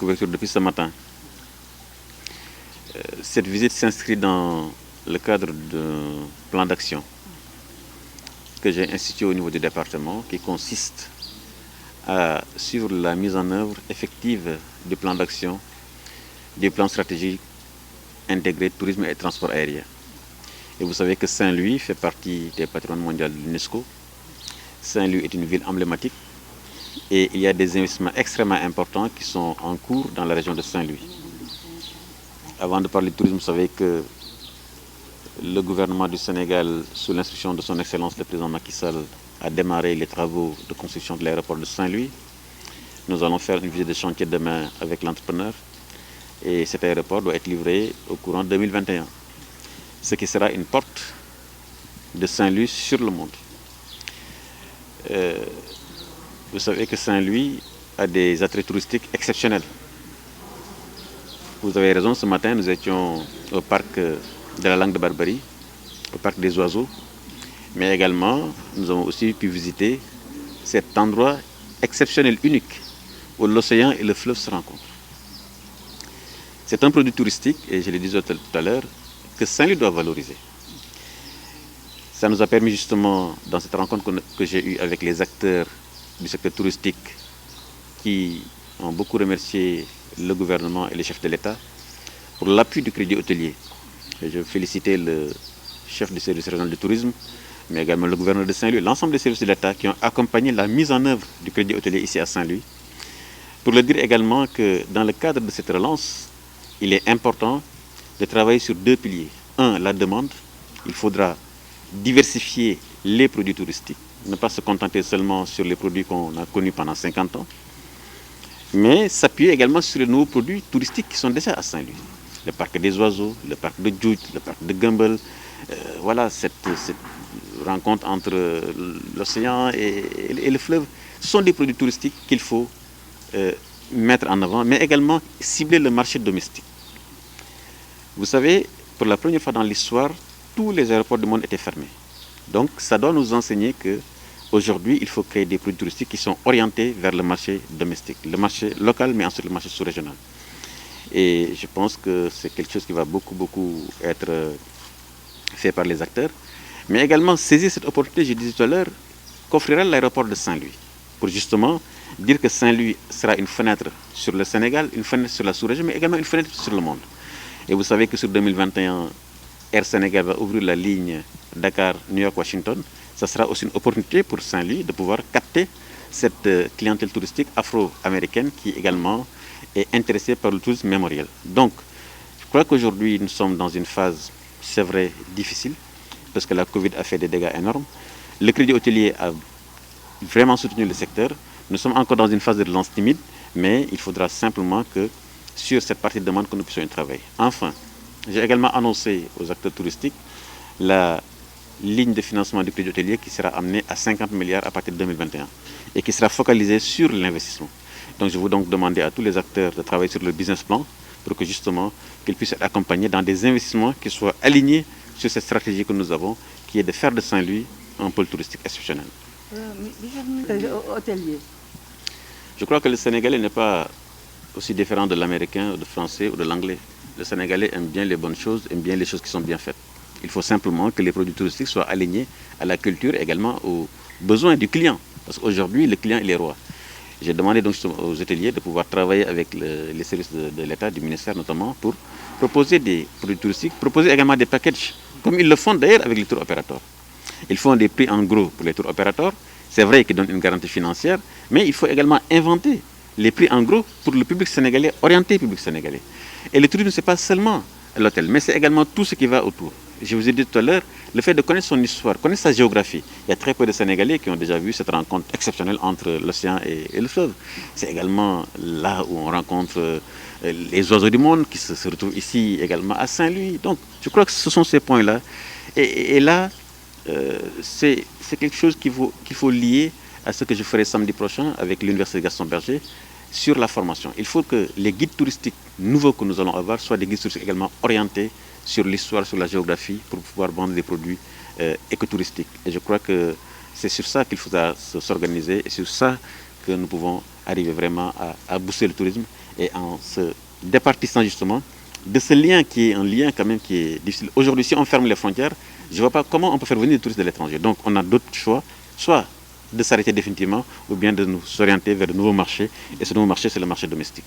couverture depuis ce matin. Cette visite s'inscrit dans le cadre d'un plan d'action que j'ai institué au niveau du département qui consiste à suivre la mise en œuvre effective du plan d'action, du plan stratégique intégré tourisme et transport aérien. Et vous savez que Saint-Louis fait partie des patrimoines mondiaux de l'UNESCO. Saint-Louis est une ville emblématique et il y a des investissements extrêmement importants qui sont en cours dans la région de Saint-Louis. Avant de parler de tourisme, vous savez que le gouvernement du Sénégal, sous l'instruction de son Excellence le président Macky Sall, a démarré les travaux de construction de l'aéroport de Saint-Louis. Nous allons faire une visite de chantier demain avec l'entrepreneur et cet aéroport doit être livré au courant 2021, ce qui sera une porte de Saint-Louis sur le monde. Vous savez que Saint-Louis a des attraits touristiques exceptionnels. Vous avez raison, ce matin nous étions au parc de la Langue de Barbarie, au parc des oiseaux, mais également nous avons aussi pu visiter cet endroit exceptionnel, unique, où l'océan et le fleuve se rencontrent. C'est un produit touristique, et je le disais tout à l'heure, que Saint-Louis doit valoriser. Ça nous a permis justement, dans cette rencontre que j'ai eue avec les acteurs du secteur touristique, qui ont beaucoup remercié le gouvernement et les chefs de l'État pour l'appui du crédit hôtelier. Et je félicitais le chef du service régional du tourisme, mais également le gouverneur de Saint-Louis, l'ensemble des services de l'État qui ont accompagné la mise en œuvre du crédit hôtelier ici à Saint-Louis. Pour le dire également que dans le cadre de cette relance, il est important de travailler sur deux piliers. Un, la demande. Il faudra diversifier les produits touristiques, ne pas se contenter seulement sur les produits qu'on a connus pendant 50 ans, mais s'appuyer également sur les nouveaux produits touristiques qui sont déjà à Saint-Louis. Le parc des oiseaux, le parc de Djoudj, le parc de Gumbel. Voilà, cette rencontre entre l'océan et le fleuve. Ce sont des produits touristiques qu'il faut mettre en avant, mais également cibler le marché domestique. Vous savez, pour la première fois dans l'histoire, tous les aéroports du monde étaient fermés. Donc ça doit nous enseigner qu'aujourd'hui, il faut créer des produits touristiques qui sont orientés vers le marché domestique, le marché local, mais ensuite le marché sous-régional. Et je pense que c'est quelque chose qui va beaucoup être fait par les acteurs, mais également saisir cette opportunité, je disais tout à l'heure, qu'offrira l'aéroport de Saint-Louis, pour justement dire que Saint-Louis sera une fenêtre sur le Sénégal, une fenêtre sur la sous-région, mais également une fenêtre sur le monde. Et vous savez que sur 2021, Air Sénégal va ouvrir la ligne Dakar-New York-Washington. Ça sera aussi une opportunité pour Saint-Louis de pouvoir capter cette clientèle touristique afro-américaine qui également est intéressée par le tourisme mémoriel. Donc, je crois qu'aujourd'hui, nous sommes dans une phase, c'est vrai, difficile, parce que la Covid a fait des dégâts énormes. Le crédit hôtelier a vraiment soutenu le secteur. Nous sommes encore dans une phase de relance timide, mais il faudra simplement que sur cette partie de demande que nous puissions y travailler. Enfin, j'ai également annoncé aux acteurs touristiques la ligne de financement du crédit hôtelier qui sera amenée à 50 milliards à partir de 2021 et qui sera focalisée sur l'investissement. Donc je veux donc demander à tous les acteurs de travailler sur le business plan pour que justement qu'ils puissent être accompagnés dans des investissements qui soient alignés sur cette stratégie que nous avons, qui est de faire de Saint-Louis un pôle touristique exceptionnel. Hôtelier. Je crois que le Sénégalais n'est pas aussi différent de l'Américain, du Français ou de l'Anglais. Le Sénégalais aime bien les bonnes choses, aime bien les choses qui sont bien faites. Il faut simplement que les produits touristiques soient alignés à la culture et également aux besoins du client. Parce qu'aujourd'hui, le client, il est roi. J'ai demandé donc aux hôteliers de pouvoir travailler avec les services de l'État, du ministère notamment, pour proposer des produits touristiques, proposer également des packages, comme ils le font d'ailleurs avec les tours opérateurs. Ils font des prix en gros pour les tours opérateurs. C'est vrai qu'ils donnent une garantie financière, mais il faut également inventer les prix en gros pour le public sénégalais, orienté public sénégalais. Et le tourisme, ce n'est pas seulement l'hôtel, mais c'est également tout ce qui va autour. Je vous ai dit tout à l'heure, le fait de connaître son histoire, connaître sa géographie. Il y a très peu de Sénégalais qui ont déjà vu cette rencontre exceptionnelle entre l'océan et le fleuve. C'est également là où on rencontre les oiseaux du monde qui se retrouvent ici également à Saint-Louis. Donc je crois que ce sont ces points-là. Et là, c'est quelque chose qu'il faut lier à ce que je ferai samedi prochain avec l'Université Gaston Berger sur la formation. Il faut que les guides touristiques nouveaux que nous allons avoir soient des guides touristiques également orientés sur l'histoire, sur la géographie, pour pouvoir vendre des produits écotouristiques. Et je crois que c'est sur ça qu'il faudra s'organiser et sur ça que nous pouvons arriver vraiment à booster le tourisme et en se départissant justement de ce lien qui est un lien quand même qui est difficile. Aujourd'hui, si on ferme les frontières, je ne vois pas comment on peut faire venir des touristes de l'étranger. Donc on a d'autres choix, soit de s'arrêter définitivement ou bien de nous orienter vers de nouveaux marchés. Et ce nouveau marché, c'est le marché domestique.